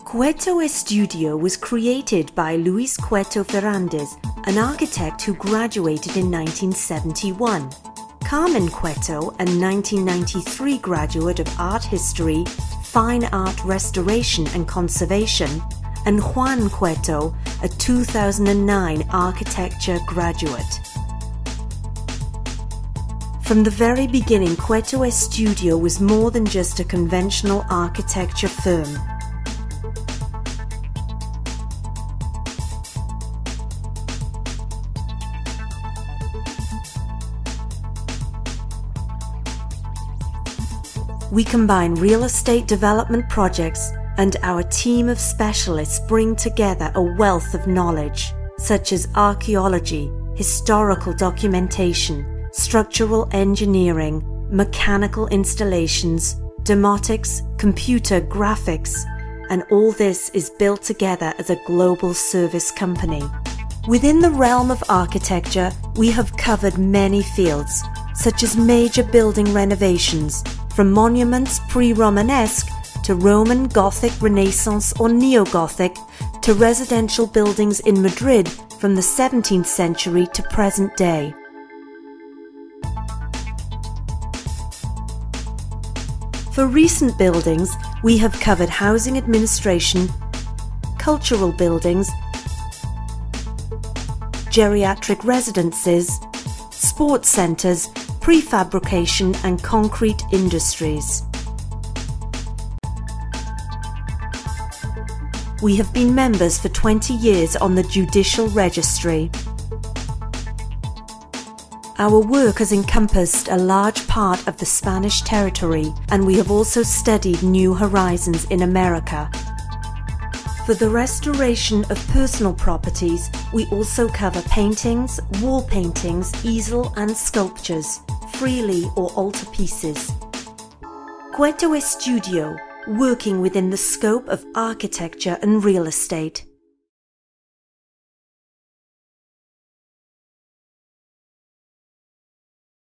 Cueto Estudio was created by Luis Cueto Ferrandis, an architect who graduated in 1971. Carmen Cueto, a 1993 graduate of art history, fine art restoration and conservation, and Juan Cueto, a 2009 architecture graduate. From the very beginning, Cueto Estudio was more than just a conventional architecture firm. We combine real estate development projects, and our team of specialists bring together a wealth of knowledge, such as archaeology, historical documentation, structural engineering, mechanical installations, domotics, computer graphics, and all this is built together as a global service company. Within the realm of architecture, we have covered many fields, such as major building renovations, from monuments pre-Romanesque to Roman, Gothic, Renaissance or Neo-Gothic, to residential buildings in Madrid from the 17th century to present day. For recent buildings, we have covered housing administration, cultural buildings, geriatric residences, sports centres, prefabrication and concrete industries. We have been members for 20 years on the Judicial Registry. Our work has encompassed a large part of the Spanish territory, and we have also studied new horizons in America. For the restoration of personal properties, we also cover paintings, wall paintings, easel and sculptures, freely or altarpieces. Cueto Estudio, working within the scope of architecture and real estate.